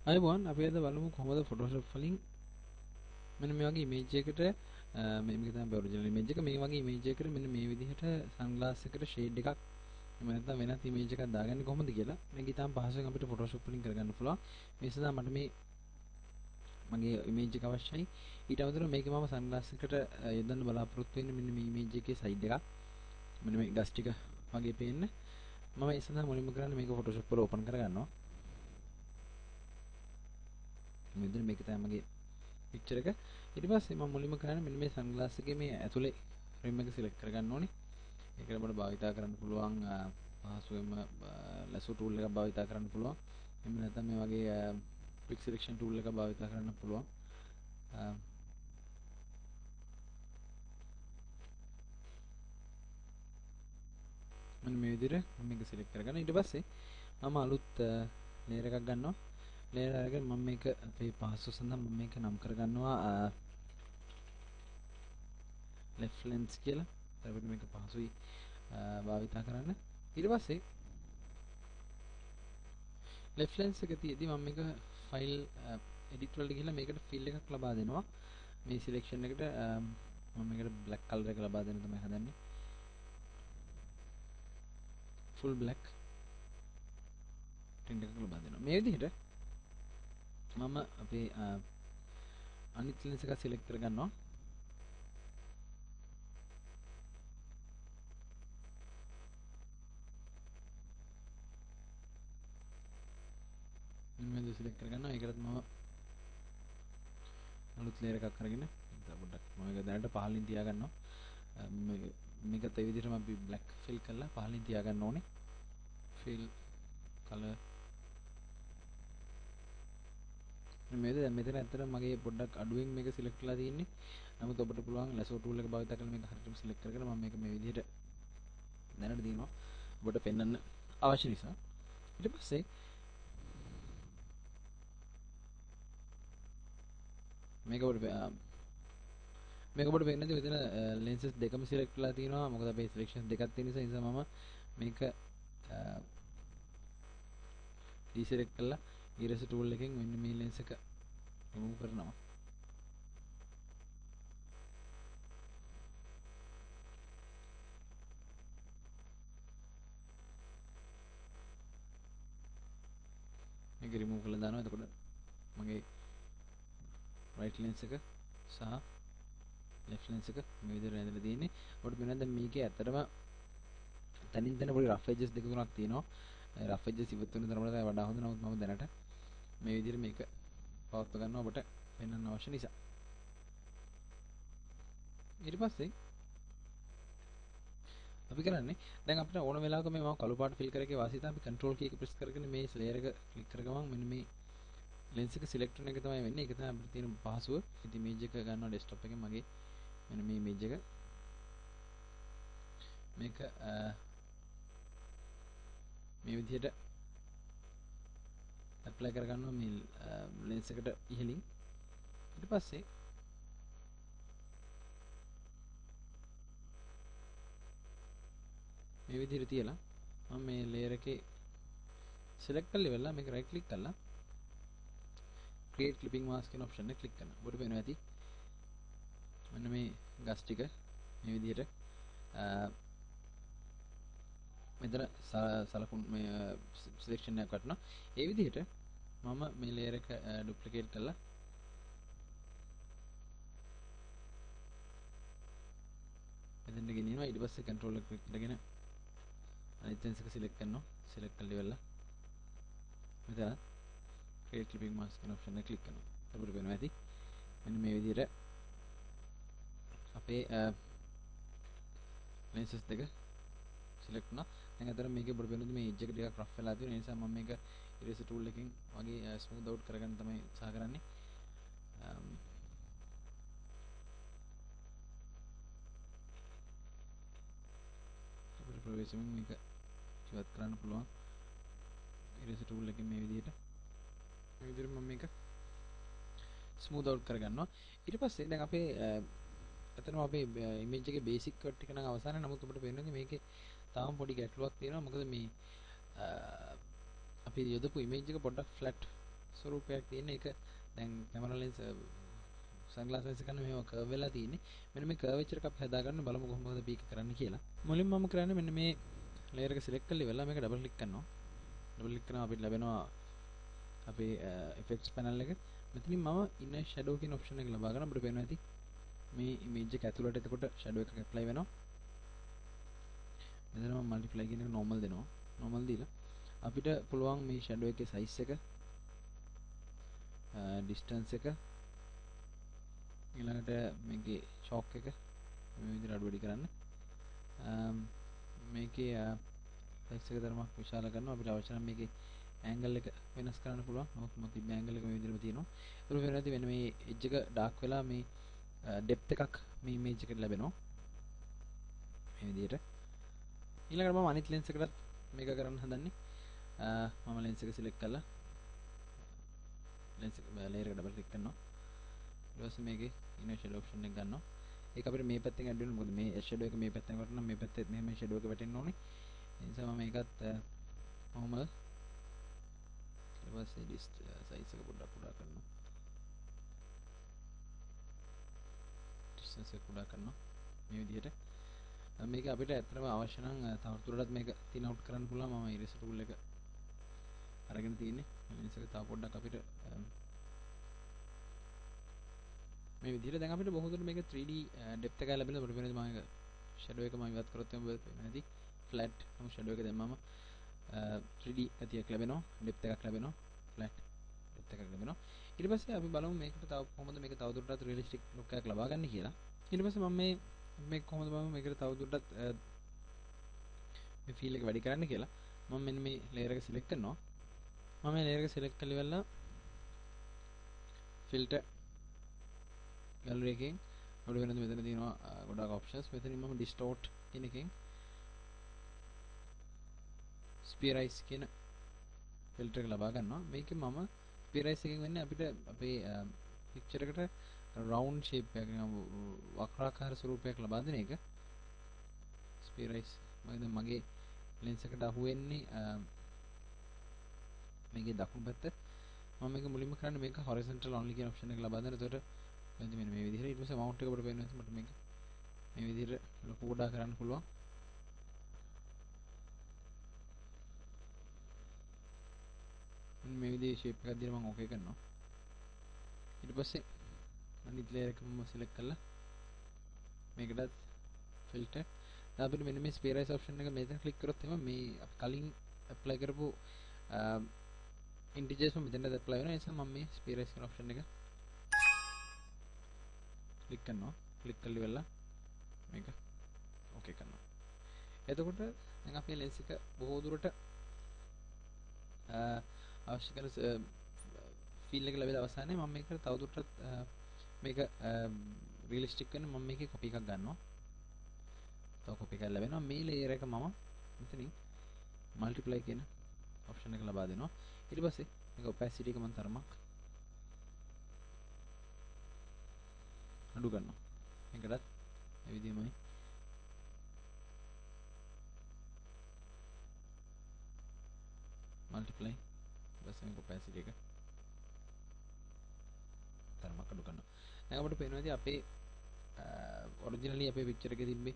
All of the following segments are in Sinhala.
අයබෝන් අපි අද බලමු කොහොමද Photoshop වලින් මෙන්න මේ වගේ ඉමේජ් එකකට මේක තමයි ඔරිජිනල් ඉමේජ් එක මේ වගේ ඉමේජ් එකකට මෙන්න මේ විදිහට සන්ග්ලාස් එකකට ෂේඩ් එකක් එහෙම නැත්නම් වෙනත් ඉමේජ් එකක් දාගන්නේ කොහොමද කියලා මේක ඉතාම පහසුවෙන් අපිට Photoshop වලින් කරගන්න පුළුවන් මේ සඳහා මට මේ මගේ ඉමේජ් එක අවශ්‍යයි ඊට අමතරව මේකේ මම සන්ග්ලාස් එකට යොදන්න බලාපොරොත්තු වෙන්නේ මෙන්න මේ ඉමේජ් එකේ සයිඩ් එකක් මෙන්න මේ ඩස්ට් එක වගේ පේන්න මම ඒ සඳහා මුලින්ම කරන්නේ මේක Photoshop වල ඕපන් කරගන්නවා මෙතන මේක තමයි මගේ පික්චර් එක ඊට පස්සේ මම මුලින්ම කරන්නේ මෙන්න මේ සන්ග්ලාස් එකේ මේ ඇතුලේ ෆ්‍රේම් එක සිලෙක්ට් කරගන්න ඕනේ ඒකට අපිට භාවිතා කරන්න පුළුවන් පහසුවෙන්ම ලැසෝ ටූල් එකක් භාවිතා කරන්න පුළුවන් එහෙම නැත්නම් මේ වගේ ක්වික් සිලෙක්ෂන් ටූල් එකක් භාවිතා කරන්න පුළුවන් මෙන්න මේ විදිහට මම මේක සිලෙක්ට් කරගන්න ඊට පස්සේ මම අලුත් ලේයර් එකක් ගන්නවා ලේයර් එකෙන් මම මේක අපේ පහසු සඳහා මම මේක නම් කරගන්නවා left lens කියලා. අපිට මේක පහසුයි භාවිතා කරන්න. ඊට පස්සේ left lens එක තියදී මම මේක ෆයිල් edit වලට ගිහලා මේකට fill එකක් ලබා දෙනවා. මේ selection එකට මම මේකට black color එක ලබා දෙන්න තමයි හදන්නේ. full black tint එකක් ලබා දෙනවා. මේ විදිහට මම අපේ අනිත් lens එක select කරගන්නවා. මෙන්න සිලෙක්ට් කරගන්නවා. ඒකටත් මම අලුත් ලේයර් එකක් අරගෙන පොඩ්ඩක් මම ඒක දැනට පහළින් තියාගන්නවා. මේකත් ඒ විදිහටම අපි black fill කරලා පහළින් තියාගන්න ඕනේ. fill color මේක දැන් මෙතන ඇත්තටම මගේ පොඩ්ඩක් අඩුවෙන් මේක සිලෙක්ට් කරලා තියෙන්නේ. නමුත් ඔබට පුළුවන් lasso tool එක භාවිත කරලා මේක හරියටම සිලෙක්ට් කරගෙන මම මේක මේ විදිහට දැනට දිනනවා. ඔබට පෙන්වන්න අවශ්‍ය නිසා. ඊට පස්සේ මේක ඔබට පෙන්නන්නේ මෙතන lenses දෙකම සිලෙක්ට් කරලා තියෙනවා. මොකද අපේ සිලෙක්ෂන්ස් දෙකක් තියෙන නිසා මම මේක ඩිසෙලෙක්ට් කරලා eraser tool එකෙන් මෙන්න මේ lens එක remove කරනවා. මේක remove කරලා දානවා. එතකොට මගේ right lens එක සහ left lens එක මේ විදිහට ඇඳලා තියෙන්නේ. ඔබට වෙනද මේකේ ඇත්තටම තනින් තන පොඩි rough edges දෙක තුනක් තියෙනවා. rough edges ඉවත් වෙන තරමට තමයි වඩා හොඳ. නමුත් මම දැනට මේ විදිහට මේක පවත්ව ගන්නවා ඔබට පෙන්වන්න අවශ්‍ය නිසා. ඊට පස්සේ අපි කරන්නේ දැන් අපිට ඕන වෙලාවක මේ මම කළු පාට ෆිල් කරකේ වාසිත අපි control key එක press කරගෙන මේ layer එක click කර ගමන් මෙන්න මේ lens එක select වෙන එක තමයි වෙන්නේ. ඒක තමයි අපිට තියෙන පහසුව. ඉතින් image එක ගන්නවා desktop එකෙන් මගේ මෙන්න මේ image එක මේක මේ විදිහට apply කර ගන්නවා මේ lens එකට ඉහළින්. ඊට පස්සේ මේ විදිහට තියලා මම මේ layer එකේ select කරලා ඉවරලා මේක right click කරලා create clipping mask කියන option එක click කරනවා. ඔබට පේනවා ඇති මෙන්න මේ ගස් ටික මේ විදිහට මෙතන සලකුණු මේ selection එකක් වටනවා. ඒ විදිහට මම මේ layer එක duplicate කරලා මෙතෙන්ට ගෙනියනවා. ඊට පස්සේ control එක click කරගෙන අනිත් lens එක select කරනවා. select කරලා ඉවරලා මෙතන create clipping mask කියන option එක click කරනවා. අපිට පේනවා ඇති මෙන්න මේ විදිහට අපේ lenses දෙක select වුණා. දැන් අතර මේකේ ඔබට පේනවා මේ edge එක ටිකක් rough වෙලා තියෙන නිසා මම මේක eraser tool එකකින් වගේ smooth out කරගන්න තමයි උත්සාහ කරන්නේ. අපිට ප්‍රවේශයෙන් මේක ඉවත් කරන්න පුළුවන්. eraser tool එකකින් මේ විදිහට මම මේක ස්මූත් අවුට් කරගන්නවා. ඊට පස්සේ දැන් අපේ එතනම අපේ ඉමේජ් එකේ බේසික් කට් එක නම් අවසానයි. නමුත් ඔබට පේනවා මේකේ තාම පොඩි ගැටලුවක් තියෙනවා. මොකද මේ අපි යොදපු ඉමේජ් එක පොඩ්ඩක් ෆ්ලැට් ස්වරූපයක් තියෙන එක. දැන් කැමරා ලෙන්ස් සන්ග්ලාස් ලෙන්ස් එක ගන්න මේව කර්ව් වෙලා තියෙන්නේ. මෙන්න මේ කර්ව් එච්චර එක අපි හදාගන්න බලමු කොහොමද පීක් කරන්න කියලා. මුලින්ම මම කරන්නේ මෙන්න මේ ලේයර් එක සිලෙක්ට් කරලා ඉවරලා මේක ඩබල් ක්ලික් කරනවා. ඩබල් ක්ලික් කරනවා අපිට ලැබෙනවා අපේ effects panel එක. මෙතනින් මම inner shadow කියන option එක ලබා ගන්න අපිට පේනවා ඇති. මේ image එක ඇතුළට එතකොට shadow එකක් apply වෙනවා. මෙතන මම multiply කියන එක normal දෙනවා. normal දීලා අපිට පුළුවන් මේ shadow එකේ size එක distance එක ඊළඟට මේකේ shock එක මේ විදිහට අඩු වැඩි කරන්න. මේකේ size එක තරමක් විශාල කරනවා. අපිට අවශ්‍ය නම් මේකේ angle එක වෙනස් කරන්න පුළුවන්. මොකද තිබ්බ angle එක මේ විදිහටම තියෙනවා. ඒක වෙනදී වෙන මේ edge එක dark වෙලා මේ depth එකක් මේ image එකට ලැබෙනවා. මේ විදිහට. ඊළඟට මම අනිත් lens එකටත් මේක කරන්න හදන්නේ. මම lens එක select කරලා lens එක layer එක double click කරනවා. ඊට පස්සේ මේකේ inner shadow option එක ගන්නවා. ඒක අපිට මේ පැත්තෙන් add වෙනවා. මොකද මේ shadow එක මේ පැත්තෙන් වටනවා. මේ පැත්තේ මෙහෙම shadow එක වැටෙන්න ඕනේ. ඒ නිසා මම මේකත් normal ඊට පස්සේ size එක පොඩ්ඩක් කුඩා කරනවා. distance එක කුඩා කරනවා. මේ විදිහට. මේක අපිට ඇත්තටම අවශ්‍ය නම් තවදුරටත් මේක thin out කරන්න පුළුවන්. මම eraser tool එක අරගෙන තියෙන්නේ. lens එක තව පොඩ්ඩක් අපිට මේ විදිහට දැන් අපිට බොහෝ දුරට මේක 3D depth එක ලැබෙනවා. අපිට වෙනද මම shadow එක මම ඉවත් කරොත් එම වෙනදි flat නම් shadow එක දැම්මම 3D ගතියක් ලැබෙනවා. depth එකක් ලැබෙනවා. flat depth එකක් ලැබෙනවා. ඊට පස්සේ අපි බලමු මේකට තව කොහොමද මේක තවදුරටත් realistic look එකක් ලබා ගන්න කියලා. ඊට පස්සේ මම මේක කොහොමද මම මේකට තවදුරටත් මේ feel එක වැඩි කරන්න කියලා මම මෙන්න මේ layer එක select කරනවා. මම මේ layer එක select කරලා ඉවරලා filter gallery එකෙන් අපිට වෙනද මෙතන තියෙනවා ගොඩාක් options. මෙතනින් මම distort කියන එකෙන් spherize කියන filter එක ලබා ගන්නවා. මේකෙන් මම spherize එකෙන් වෙන්නේ අපිට අපේ picture එකට round shape එකක් වක්‍රාකාර ස්වරූපයක් ලබා දෙන එක. spherize මම මගේ lens එකට අහු වෙන්නේ මේකේ දකුණු පැත්ත. මම මේක මුලින්ම කරන්නේ මේක horizontal only කියන option එක ලබා දෙන්න. එතකොට මෙන්න මේ විදිහට ඊට පස්සේ mount එක අපිට පේනවා. මට මේක මේ විදිහට ලොකු කොටා කරන්න පුළුවන්. මේ විදිහේ shape එකක් දීලා මම okay කරනවා. ඊට පස්සේ අනිත් layer එක මම select කරලා මේකටත් filter දැන් අපිට මෙන්න මේ spherize option එක මෙතන click කරොත් එම මේ අපි කලින් apply කරපු integers මෙතනට apply වෙනවා. ඒ නිසා මම මේ spherize කියන option එක click කරනවා. click කරලා ඉවරලා මේක okay කරනවා. එතකොට දැන් අපේ lens එක බොහෝ දුරට අවශ්‍ය කරන feel එක ලැබෙලා අවසානයේ මම මේකට තවදුරටත් මේක realistic වෙන මම මේකේ copy එකක් ගන්නවා. තව copy එකක් ලැබෙනවා. මේ layer එක මම මෙතනින් multiply කියන option එක ලබා දෙනවා. ඊට පස්සේ මේක opacity එක මම තරමක් අඩු කරනවා. මේකටත් මේ විදිහමයි multiply ඊට පස්සේ මේක opacity එක තරමක් අඩු කරනවා. දැන් අපිට පේනවා ඉතින් අපේ ඔරිජිනලි අපේ පික්චර් එකේ තිබ්බේ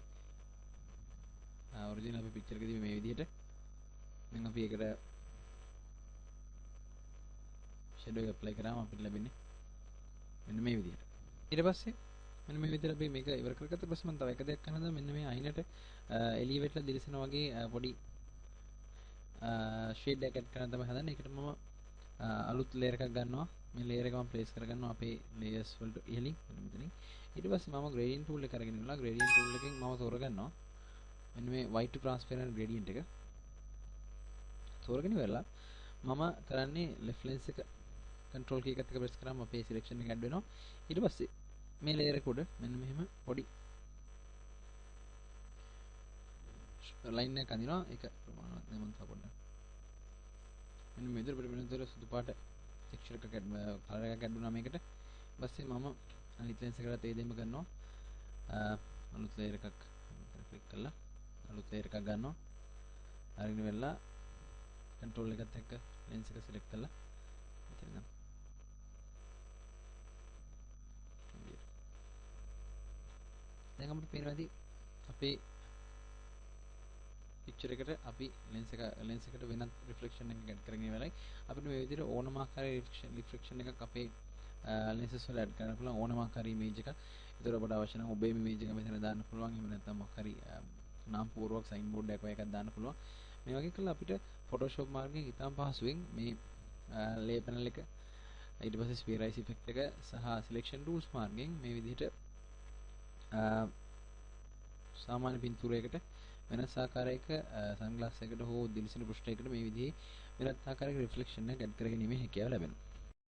ඔරිජිනල් අපේ පික්චර් එකේ තිබ්බේ මේ විදිහට. දැන් අපි ඒකට shadow එක apply කරාම අපිට ලැබෙන්නේ මෙන්න මේ විදිහට. ඊට පස්සේ මෙන්න මේ විදිහට අපි මේක ඉවර කරගත්ත පස්සේ මම තව එක දෙයක් කරනවා. මෙන්න මේ අයිනට එළිය වෙట్లా දිලිසෙනා වගේ පොඩි shade එකක් add කරන්න තමයි හදන්නේ. ඒකට මම අලුත් layer එකක් ගන්නවා. මේ layer එක මම place කරගන්නවා අපේ layers වලට ඉහළින් මෙතනින්. ඊට පස්සේ මම gradient tool එක අරගෙන ඉන්නවා. gradient tool එකෙන් මම තෝරගන්නවා මෙන්න මේ white to transparent gradient එක. තෝරගෙන ඉවරලා මම කරන්නේ left lens එක control key එකත් එක්ක press කරාම අපේ selection එක add වෙනවා. ඊට පස්සේ මේ layer එක උඩ මෙන්න මෙහෙම පොඩි line එකක් අඳිනවා. ඒක ප්‍රමාණවත් නෑ මම තව පොඩ්ඩක් මෙන්න මේ විදිහට වෙන විදිහට සුදු පාට texture එකක් color එකක් add වුණා මේකට. ඊපස්සේ මම අනිත් lens එකකට ඒ දෙයම කරනවා. අලුත් layer එකක් click කරලා අලුත් layer එකක් ගන්නවා. අරගෙන වෙලා control එකත් එක්ක lens එක select කරලා මෙතන පේනවා ඇති අපේ පික්චර් එකට අපි ලෙන්ස් එකට වෙනත් රිෆ්ලෙක්ෂන් එකක් ඇඩ් කරගෙන ඉවරයි. අපිට මේ විදිහට ඕනම ආකාරයේ රිෆ්ලෙක්ෂන් එකක් අපේ ලෙන්සස් වල ඇඩ් කරන්න පුළුවන් ඕනම ආකාරයේ ඉමේජ් එකක්. ඒතර ඔබට අවශ්‍ය නම් ඔබේ ඉමේජ් එක මෙතන දාන්න පුළුවන්. එහෙම නැත්නම් මොකක් හරි නාම පූර්වක සයින් බෝඩ් එකක් වගේ එකක් දාන්න පුළුවන්. මේ වගේ කරලා අපිට Photoshop මාර්ගයෙන් ඉතාම පහසුවෙන් මේ ලේ පැනල් එක ඊට පස්සේ ස්පීරයිස් ඉෆෙක්ට් එක සහ සිලෙක්ෂන් ටූල්ස් මාර්ගයෙන් මේ විදිහට සාමාන්‍ය පින්තූරයකට වෙනස් ආකාරයක සන්ග්ලාස් එකකට හෝ දිලිසෙන පෘෂ්ඨයකට මේ විදිහේ වෙනත් ආකාරයක රිෆ්ලෙක්ෂන් එකක් ඇඩ් කරගැනීමේ හැකියාව ලැබෙනවා.